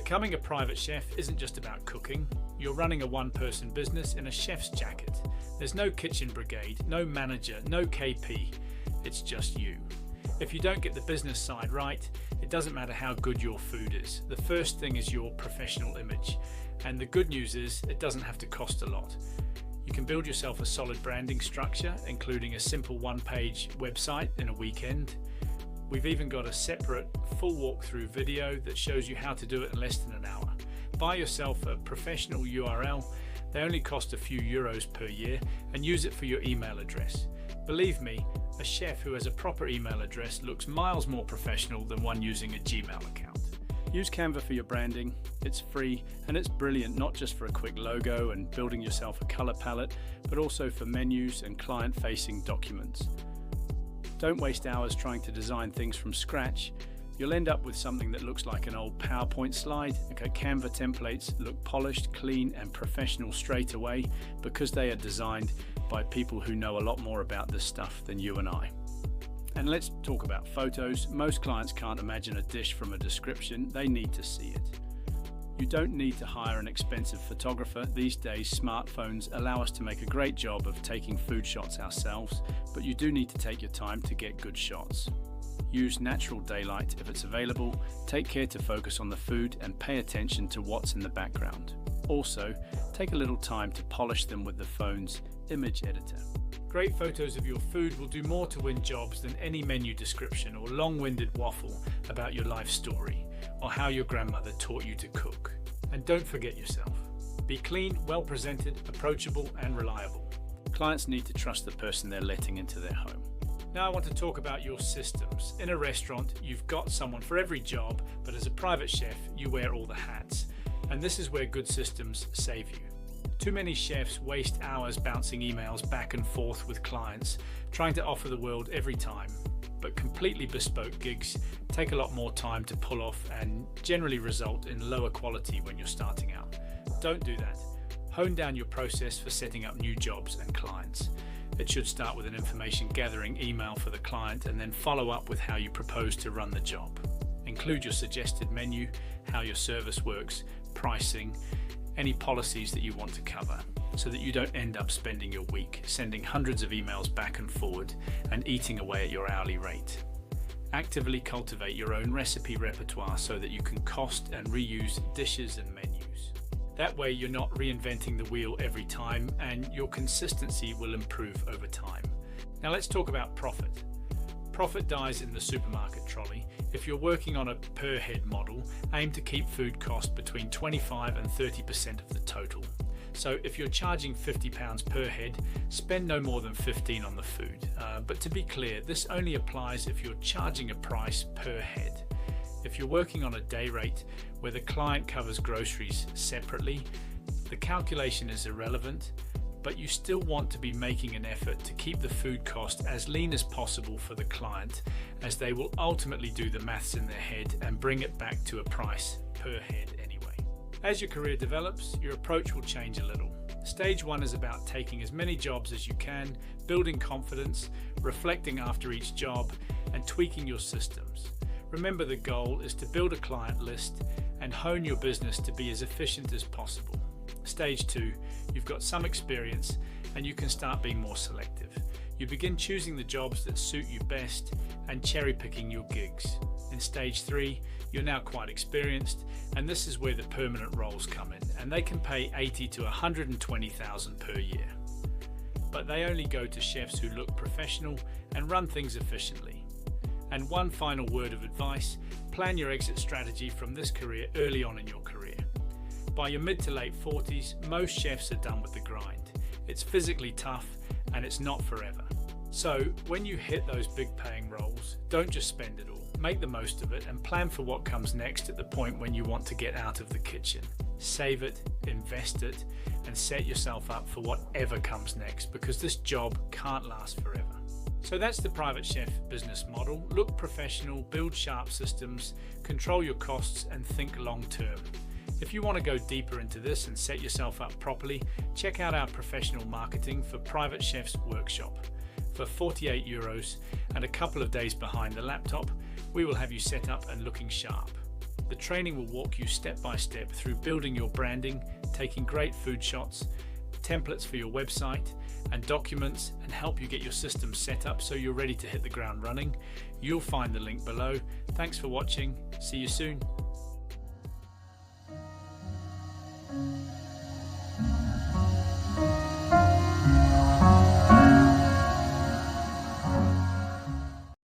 Becoming a private chef isn't just about cooking. You're running a one-person business in a chef's jacket. There's no kitchen brigade, no manager, no KP. It's just you. If you don't get the business side right, it doesn't matter how good your food is. The first thing is your professional image. And the good news is it doesn't have to cost a lot. You can build yourself a solid branding structure, including a simple one-page website in a weekend. We've even got a separate full walkthrough video that shows you how to do it in less than an hour. Buy yourself a professional URL. They only cost a few euros per year, and use it for your email address. Believe me, a chef who has a proper email address looks miles more professional than one using a Gmail account. Use Canva for your branding. It's free and it's brilliant, not just for a quick logo and building yourself a color palette, but also for menus and client-facing documents. Don't waste hours trying to design things from scratch. You'll end up with something that looks like an old PowerPoint slide. Okay, Canva templates look polished, clean and professional straight away because they are designed by people who know a lot more about this stuff than you and I. And let's talk about photos. Most clients can't imagine a dish from a description. They need to see it. You don't need to hire an expensive photographer. These days, smartphones allow us to make a great job of taking food shots ourselves, but you do need to take your time to get good shots. Use natural daylight if it's available. Take care to focus on the food and pay attention to what's in the background. Also, take a little time to polish them with the phone's image editor. Great photos of your food will do more to win jobs than any menu description or long-winded waffle about your life story or how your grandmother taught you to cook. And don't forget yourself. Be clean, well-presented, approachable and reliable. Clients need to trust the person they're letting into their home. Now I want to talk about your systems. In a restaurant, you've got someone for every job, but as a private chef, you wear all the hats. And this is where good systems save you. Too many chefs waste hours bouncing emails back and forth with clients, trying to offer the world every time. But completely bespoke gigs take a lot more time to pull off and generally result in lower quality when you're starting out. Don't do that. Hone down your process for setting up new jobs and clients. It should start with an information gathering email for the client and then follow up with how you propose to run the job. Include your suggested menu, how your service works, pricing, any policies that you want to cover, so that you don't end up spending your week sending hundreds of emails back and forward and eating away at your hourly rate. Actively cultivate your own recipe repertoire so that you can cost and reuse dishes and menus. That way you're not reinventing the wheel every time and your consistency will improve over time. Now let's talk about profit. Profit dies in the supermarket trolley. If you're working on a per head model, aim to keep food cost between 25 and 30% of the total. So if you're charging £50 per head, spend no more than 15 on the food. But to be clear, this only applies if you're charging a price per head. If you're working on a day rate where the client covers groceries separately, the calculation is irrelevant, but you still want to be making an effort to keep the food cost as lean as possible for the client, as they will ultimately do the maths in their head and bring it back to a price per head anyway. As your career develops, your approach will change a little. Stage 1 is about taking as many jobs as you can, building confidence, reflecting after each job, and tweaking your systems. Remember, the goal is to build a client list and hone your business to be as efficient as possible. Stage 2, you've got some experience and you can start being more selective. You begin choosing the jobs that suit you best and cherry picking your gigs. In stage 3, you're now quite experienced, and this is where the permanent roles come in, and they can pay 80 to 120,000 per year. But they only go to chefs who look professional and run things efficiently. And one final word of advice, plan your exit strategy from this career early on in your career. By your mid to late 40s, most chefs are done with the grind. It's physically tough and it's not forever. So when you hit those big paying roles, don't just spend it all. Make the most of it and plan for what comes next at the point when you want to get out of the kitchen. Save it, invest it, and set yourself up for whatever comes next, because this job can't last forever. So that's the private chef business model. Look professional, build sharp systems, control your costs, and think long term. If you want to go deeper into this and set yourself up properly, check out our professional marketing for private chefs workshop. For €48 and a couple of days behind the laptop, we will have you set up and looking sharp. The training will walk you step by step through building your branding, taking great food shots, templates for your website and documents, and help you get your system set up so you're ready to hit the ground running. You'll find the link below. Thanks for watching. See you soon.